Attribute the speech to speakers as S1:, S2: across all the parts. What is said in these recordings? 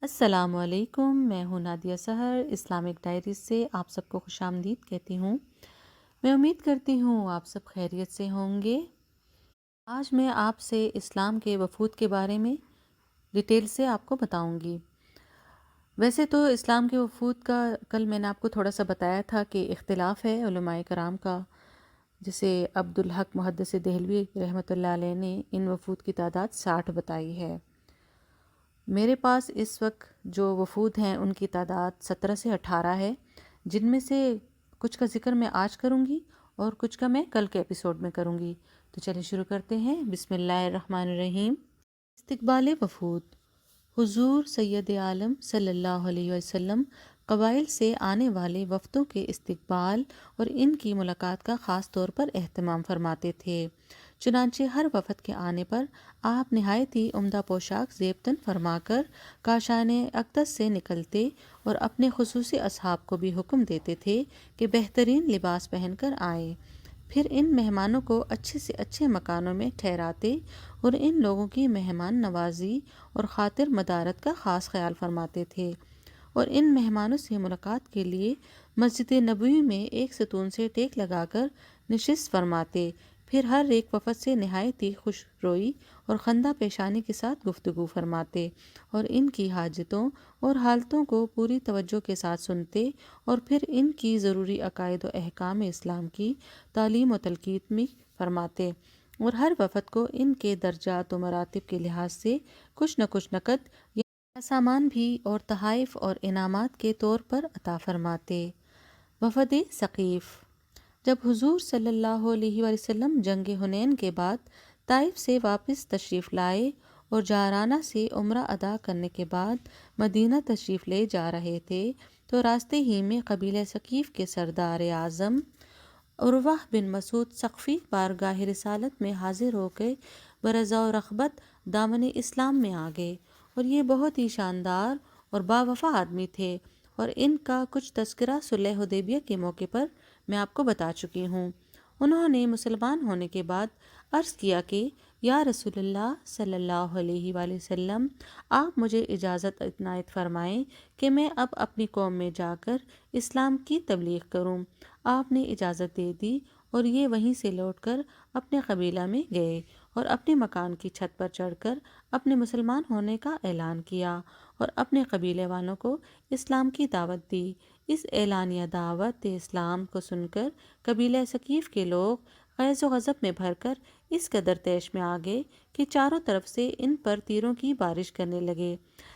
S1: السلام علیکم، میں ہوں نادیہ سحر اسلامک ڈائریز سے آپ سب کو خوش آمدید کہتی ہوں۔ میں امید کرتی ہوں آپ سب خیریت سے ہوں گے۔ آج میں آپ سے اسلام کے وفود کے بارے میں ڈیٹیل سے آپ کو بتاؤں گی۔ ویسے تو اسلام کے وفود کا کل میں نے آپ کو تھوڑا سا بتایا تھا کہ اختلاف ہے علماء کرام کا، جسے عبدالحق محدث دہلوی رحمۃ اللہ علیہ نے ان وفود کی تعداد 60 بتائی ہے۔ میرے پاس اس وقت جو وفود ہیں ان کی تعداد 17 سے 18 ہے، جن میں سے کچھ کا ذکر میں آج کروں گی اور کچھ کا میں کل کے ایپیسوڈ میں کروں گی۔ تو چلیں شروع کرتے ہیں۔ بسم اللہ الرحمن الرحیم۔ استقبال وفود۔ حضور سید عالم صلی اللہ علیہ وسلم قبائل سے آنے والے وفدوں کے استقبال اور ان کی ملاقات کا خاص طور پر اہتمام فرماتے تھے۔ چنانچہ ہر وفد کے آنے پر آپ نہایت ہی عمدہ پوشاک زیب تن فرما کر کاشان اقدس سے نکلتے اور اپنے خصوصی اصحاب کو بھی حکم دیتے تھے کہ بہترین لباس پہن کر آئیں۔ پھر ان مہمانوں کو اچھے سے اچھے مکانوں میں ٹھہراتے اور ان لوگوں کی مہمان نوازی اور خاطر مدارت کا خاص خیال فرماتے تھے، اور ان مہمانوں سے ملاقات کے لیے مسجد نبوی میں ایک ستون سے ٹیک لگا کر نشست فرماتے۔ پھر ہر ایک وفد سے نہایت ہی خوش روئی اور خندہ پیشانی کے ساتھ گفتگو فرماتے اور ان کی حاجتوں اور حالتوں کو پوری توجہ کے ساتھ سنتے، اور پھر ان کی ضروری عقائد و احکام اسلام کی تعلیم و تلقین بھی فرماتے، اور ہر وفد کو ان کے درجات و مراتب کے لحاظ سے کچھ نہ کچھ نقد یا سامان بھی اور تحائف اور انعامات کے طور پر عطا فرماتے۔ وفد ثقیف۔ جب حضور صلی اللہ علیہ وسلم جنگ حنین کے بعد طائف سے واپس تشریف لائے اور جارانہ سے عمرہ ادا کرنے کے بعد مدینہ تشریف لے جا رہے تھے، تو راستے ہی میں قبیلہ ثقیف کے سردار اعظم عروہ بن مسعود ثقفی بارگاہ رسالت میں حاضر ہو کے برضا و رغبت دامن اسلام میں آ گئے، اور یہ بہت ہی شاندار اور باوفا آدمی تھے، اور ان کا کچھ تذکرہ صلح حدیبیہ کے موقع پر میں آپ کو بتا چکی ہوں۔ انہوں نے مسلمان ہونے کے بعد عرض کیا کہ یا رسول اللہ صلی اللہ علیہ وآلہ وسلم، آپ مجھے اجازت عنایت فرمائیں کہ میں اب اپنی قوم میں جا کر اسلام کی تبلیغ کروں۔ آپ نے اجازت دے دی، اور یہ وہیں سے لوٹ کر اپنے قبیلہ میں گئے اور اپنے مکان کی چھت پر چڑھ کر اپنے مسلمان ہونے کا اعلان کیا اور اپنے قبیلے والوں کو اسلام کی دعوت دی۔ اس اعلانیہ دعوت اسلام کو سن کر قبیلہ ثقیف کے لوگ غیظ و غضب میں بھر کر اس قدر طیش میں آ گئے کہ چاروں طرف سے ان پر تیروں کی بارش کرنے لگے،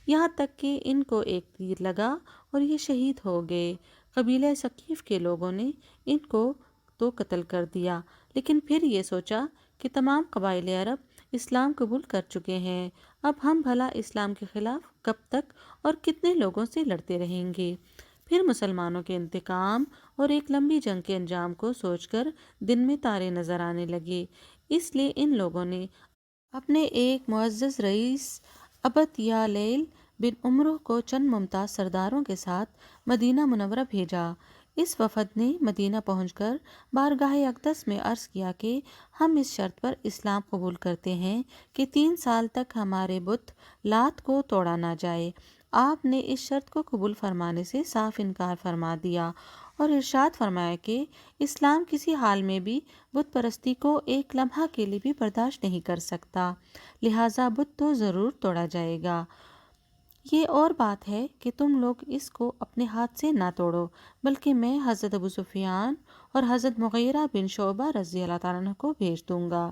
S1: یہاں تک کہ ان کو ایک تیر لگا اور یہ شہید ہو گئے۔ قبیلہ ثقیف کے لوگوں نے ان کو تو قتل کر دیا، لیکن پھر یہ سوچا کہ تمام قبائل عرب اسلام قبول کر چکے ہیں، اب ہم بھلا اسلام کے خلاف کب تک اور کتنے لوگوں سے لڑتے رہیں گے۔ پھر مسلمانوں کے انتقام اور ایک لمبی جنگ کے انجام کو سوچ کر دن میں تارے نظر آنے لگے، اس لیے ان لوگوں نے اپنے ایک معزز رئیس عبد یا لیل بن عمرو کو چند ممتاز سرداروں کے ساتھ مدینہ منورہ بھیجا۔ اس وفد نے مدینہ پہنچ کر بارگاہ اقدس میں عرض کیا کہ ہم اس شرط پر اسلام قبول کرتے ہیں کہ 3 سال تک ہمارے بت لات کو توڑا نہ جائے۔ آپ نے اس شرط کو قبول فرمانے سے صاف انکار فرما دیا اور ارشاد فرمایا کہ اسلام کسی حال میں بھی بت پرستی کو ایک لمحہ کے لیے بھی برداشت نہیں کر سکتا، لہٰذا بت تو ضرور توڑا جائے گا۔ یہ اور بات ہے کہ تم لوگ اس کو اپنے ہاتھ سے نہ توڑو، بلکہ میں حضرت ابو سفیان اور حضرت مغیرہ بن شعبہ رضی اللہ تعالیٰ عنہ کو بھیج دوں گا،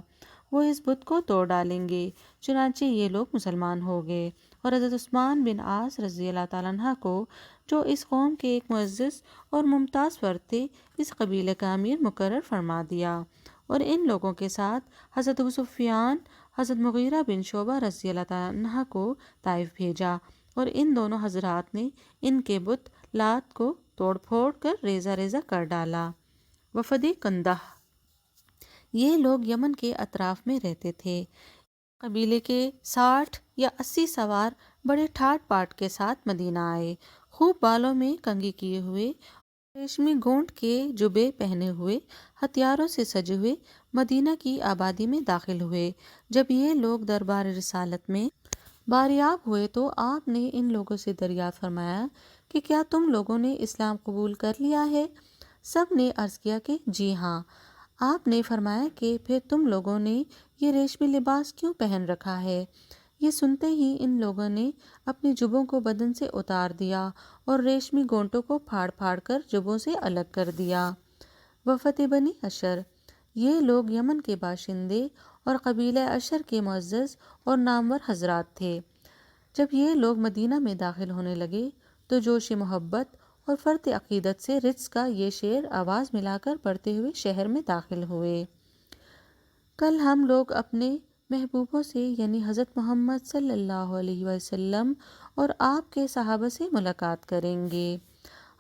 S1: وہ اس بت کو توڑ ڈالیں گے۔ چنانچہ یہ لوگ مسلمان ہو گئے اور حضرت عثمان بن عاص رضی اللہ تعالیٰ عنہ کو، جو اس قوم کے ایک معزز اور ممتاز فرد تھے، اس قبیلے کا امیر مقرر فرما دیا، اور ان لوگوں کے ساتھ حضرت ابو سفیان حضرت مغیرہ بن شعبہ رضی اللہ تعالیٰ عنہ کو طائف بھیجا، اور ان دونوں حضرات نے ان کے بت لات کو توڑ پھوڑ کر ریزہ ریزہ کر ڈالا۔ وفد کندہ۔ یہ لوگ یمن کے اطراف میں رہتے تھے۔ قبیلے کے 60 یا 80 سوار بڑے ٹھاٹ باٹ کے ساتھ مدینہ آئے، خوب بالوں میں کنگھی کیے ہوئے، ریشمی گونٹ کے جبے پہنے ہوئے، ہتھیاروں سے سجے ہوئے مدینہ کی آبادی میں داخل ہوئے۔ جب یہ لوگ دربار رسالت میں باریاب ہوئے تو آپ نے ان لوگوں سے دریافت فرمایا کہ کیا تم لوگوں نے اسلام قبول کر لیا ہے؟ سب نے عرض کیا کہ جی ہاں۔ آپ نے فرمایا کہ پھر تم لوگوں نے یہ ریشمی لباس کیوں پہن رکھا ہے؟ یہ سنتے ہی ان لوگوں نے اپنی جبوں کو بدن سے اتار دیا اور ریشمی گونٹوں کو پھاڑ پھاڑ کر جبوں سے الگ کر دیا۔ وفد بنی اشر، یہ لوگ یمن کے باشندے اور قبیلہ اشر کے معزز اور نامور حضرات تھے۔ جب یہ لوگ مدینہ میں داخل ہونے لگے تو جوش محبت اور فرط عقیدت سے رزق کا یہ شعر آواز ملا کر پڑھتے ہوئے شہر میں داخل ہوئے: کل ہم لوگ اپنے محبوبوں سے یعنی حضرت محمد صلی اللہ علیہ وسلم اور آپ کے صحابہ سے ملاقات کریں گے۔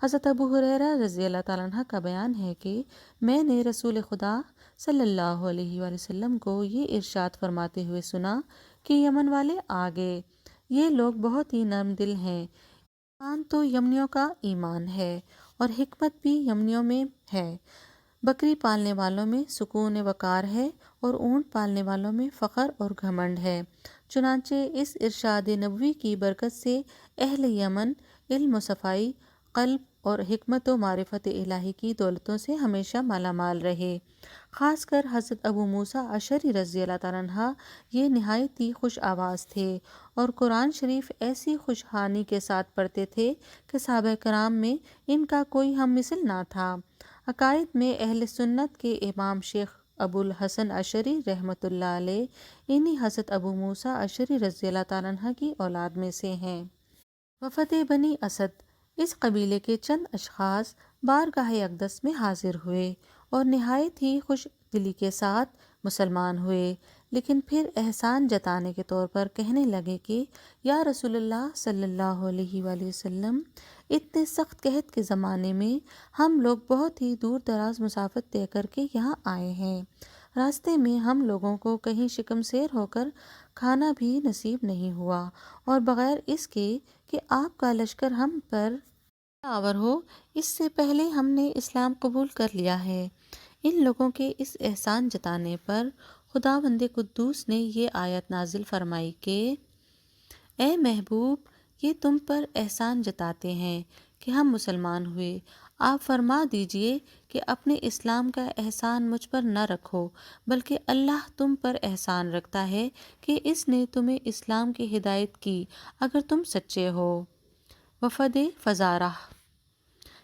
S1: حضرت ابو ہریرہ رضی اللہ تعالیٰ عنہ کا بیان ہے کہ میں نے رسول خدا صلی اللہ علیہ وسلم کو یہ ارشاد فرماتے ہوئے سنا کہ یمن والے آ گئے، یہ لوگ بہت ہی نرم دل ہیں، ایمان تو یمنیوں کا ایمان ہے اور حکمت بھی یمنیوں میں ہے، بکری پالنے والوں میں سکون وقار ہے اور اونٹ پالنے والوں میں فخر اور گھمنڈ ہے۔ چنانچہ اس ارشاد نبوی کی برکت سے اہل یمن علم و صفائی قلب اور حکمت و معرفت الہی کی دولتوں سے ہمیشہ مالا مال رہے۔ خاص کر حضرت ابو موسیٰ اشعری رضی اللہ تعالیٰ عنہ یہ نہایت ہی خوش آواز تھے اور قرآن شریف ایسی خوشحانی کے ساتھ پڑھتے تھے کہ صحابہ کرام میں ان کا کوئی ہم مثل نہ تھا۔ عقائد میں اہل سنت کے امام شیخ ابو الحسن اشعری رحمۃ اللہ علیہ انہی حضرت ابو موسیٰ اشعری رضی اللہ تعالیٰ عنہ کی اولاد میں سے ہیں۔ وفد بنی اسد، اس قبیلے کے چند اشخاص بارگاہ اقدس میں حاضر ہوئے اور نہایت ہی خوش دلی کے ساتھ مسلمان ہوئے، لیکن پھر احسان جتانے کے طور پر کہنے لگے کہ یا رسول اللہ صلی اللہ علیہ وآلہ وسلم، اتنے سخت قحط کے زمانے میں ہم لوگ بہت ہی دور دراز مسافت طے کر کے یہاں آئے ہیں، راستے میں ہم لوگوں کو کہیں شکم سیر ہو کر کھانا بھی نصیب نہیں ہوا، اور بغیر اس کے کہ آپ کا لشکر ہم پر آور ہو اس سے پہلے ہم نے اسلام قبول کر لیا ہے۔ ان لوگوں کے اس احسان جتانے پر خداوند قدوس نے یہ آیت نازل فرمائی کہ اے محبوب، یہ تم پر احسان جتاتے ہیں کہ ہم مسلمان ہوئے، آپ فرما دیجئے کہ اپنے اسلام کا احسان مجھ پر نہ رکھو، بلکہ اللہ تم پر احسان رکھتا ہے کہ اس نے تمہیں اسلام کی ہدایت کی اگر تم سچے ہو۔ وفد فزارہ،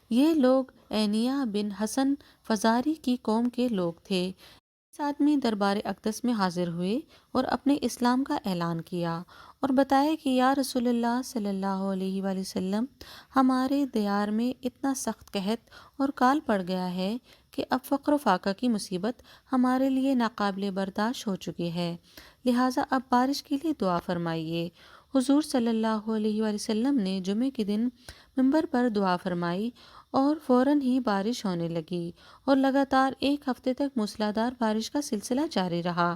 S1: یہ لوگ عینیہ بن حسن فزاری کی قوم کے لوگ تھے۔ اس آدمی دربار اقدس میں حاضر ہوئے اور اپنے اسلام کا اعلان کیا اور بتایا کہ یا رسول اللہ صلی اللہ علیہ وآلہ وسلم، ہمارے دیار میں اتنا سخت قحط اور کال پڑ گیا ہے کہ اب فقر و فاقہ کی مصیبت ہمارے لیے ناقابل برداشت ہو چکی ہے، لہٰذا اب بارش کے لیے دعا فرمائیے۔ حضور صلی اللہ علیہ وآلہ وسلم نے جمعے کے دن منبر پر دعا فرمائی اور فوراً ہی بارش ہونے لگی اور لگاتار ایک ہفتے تک موسلادھار بارش کا سلسلہ جاری رہا۔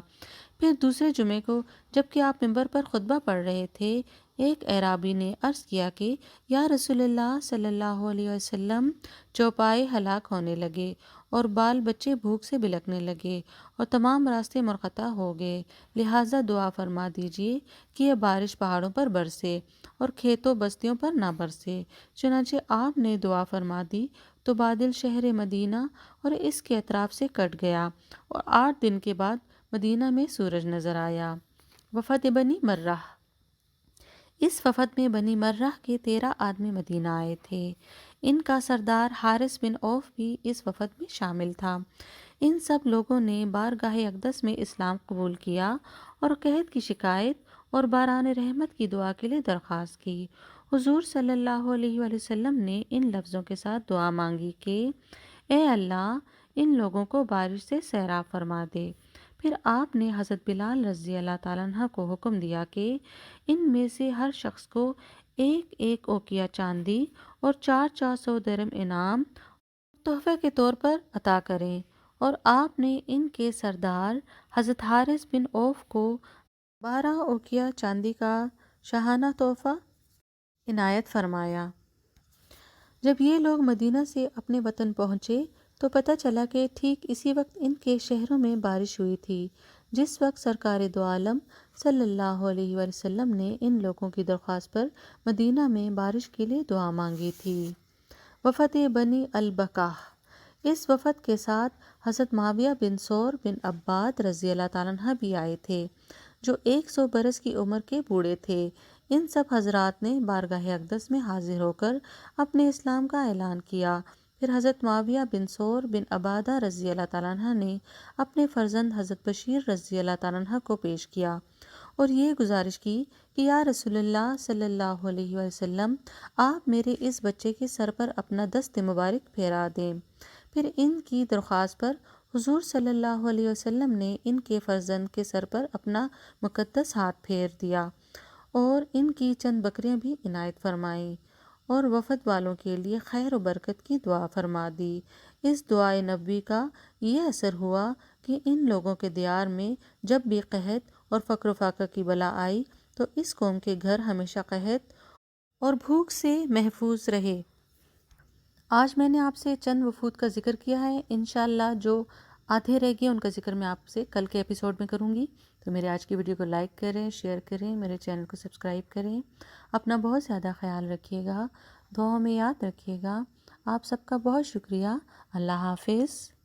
S1: پھر دوسرے جمعے کو جبکہ آپ منبر پر خطبہ پڑھ رہے تھے، ایک اعرابی نے عرض کیا کہ یا رسول اللہ صلی اللہ علیہ وسلم، چوپائے ہلاک ہونے لگے اور بال بچے بھوک سے بلکنے لگے اور تمام راستے منقطع ہو گئے، لہٰذا دعا فرما دیجئے کہ یہ بارش پہاڑوں پر برسے اور کھیتوں بستیوں پر نہ برسے۔ چنانچہ آپ نے دعا فرما دی تو بادل شہر مدینہ اور اس کے اطراف سے کٹ گیا اور 8 دن کے بعد مدینہ میں سورج نظر آیا۔ وفد بنی مرہ، اس وفد میں بنی مرہ کے 13 آدمی مدینہ آئے تھے۔ ان کا سردار حارث بن عوف بھی اس وفد میں شامل تھا۔ ان سب لوگوں نے بارگاہ اقدس میں اسلام قبول کیا اور قحط کی شکایت اور باران رحمت کی دعا کے لیے درخواست کی۔ حضور صلی اللہ علیہ وآلہ وسلم نے ان لفظوں کے ساتھ دعا مانگی کہ اے اللہ، ان لوگوں کو بارش سے سیراب فرما دے۔ پھر آپ نے حضرت بلال رضی اللہ تعالیٰ عنہ کو حکم دیا کہ ان میں سے ہر شخص کو 1 اوقیہ چاندی اور 400 درم انعام تحفے کے طور پر عطا کریں، اور آپ نے ان کے سردار حضرت حارث بن عوف کو 12 اوقیہ چاندی کا شاہانہ تحفہ عنایت فرمایا۔ جب یہ لوگ مدینہ سے اپنے وطن پہنچے تو پتہ چلا کہ ٹھیک اسی وقت ان کے شہروں میں بارش ہوئی تھی، جس وقت سرکار دو عالم صلی اللہ علیہ وسلم نے ان لوگوں کی درخواست پر مدینہ میں بارش کے لیے دعا مانگی تھی۔ وفد بنی البکاہ، اس وفد کے ساتھ حضرت معاویہ بن سور بن عباد رضی اللہ تعالیٰ عنہ بھی آئے تھے، جو 100 برس کی عمر کے بوڑھے تھے۔ ان سب حضرات نے بارگاہ اقدس میں حاضر ہو کر اپنے اسلام کا اعلان کیا۔ پھر حضرت معاویہ بن سور بن عبادہ رضی اللہ تعالیٰ عنہ نے اپنے فرزند حضرت بشیر رضی اللہ تعالیٰ عنہ کو پیش کیا اور یہ گزارش کی کہ یا رسول اللہ صلی اللہ علیہ وسلم، آپ میرے اس بچے کے سر پر اپنا دست مبارک پھیرا دیں۔ پھر ان کی درخواست پر حضور صلی اللہ علیہ وسلم نے ان کے فرزند کے سر پر اپنا مقدس ہاتھ پھیر دیا اور ان کی چند بکریاں بھی عنایت فرمائیں اور وفد والوں کے لیے خیر و برکت کی دعا فرما دی۔ اس دعائے نبوی کا یہ اثر ہوا کہ ان لوگوں کے دیار میں جب بھی قحط اور فقر و فاقہ کی بلا آئی تو اس قوم کے گھر ہمیشہ قحط اور بھوک سے محفوظ رہے۔ آج میں نے آپ سے چند وفود کا ذکر کیا ہے، انشاءاللہ جو آدھے رہ گئے ان کا ذکر میں آپ سے کل کے ایپیسوڈ میں کروں گی۔ تو میرے آج کی ویڈیو کو لائک کریں، شیئر کریں، میرے چینل کو سبسکرائب کریں۔ اپنا بہت زیادہ خیال رکھیے گا، دعاؤں میں یاد رکھیے گا۔ آپ سب کا بہت شکریہ۔ اللہ حافظ۔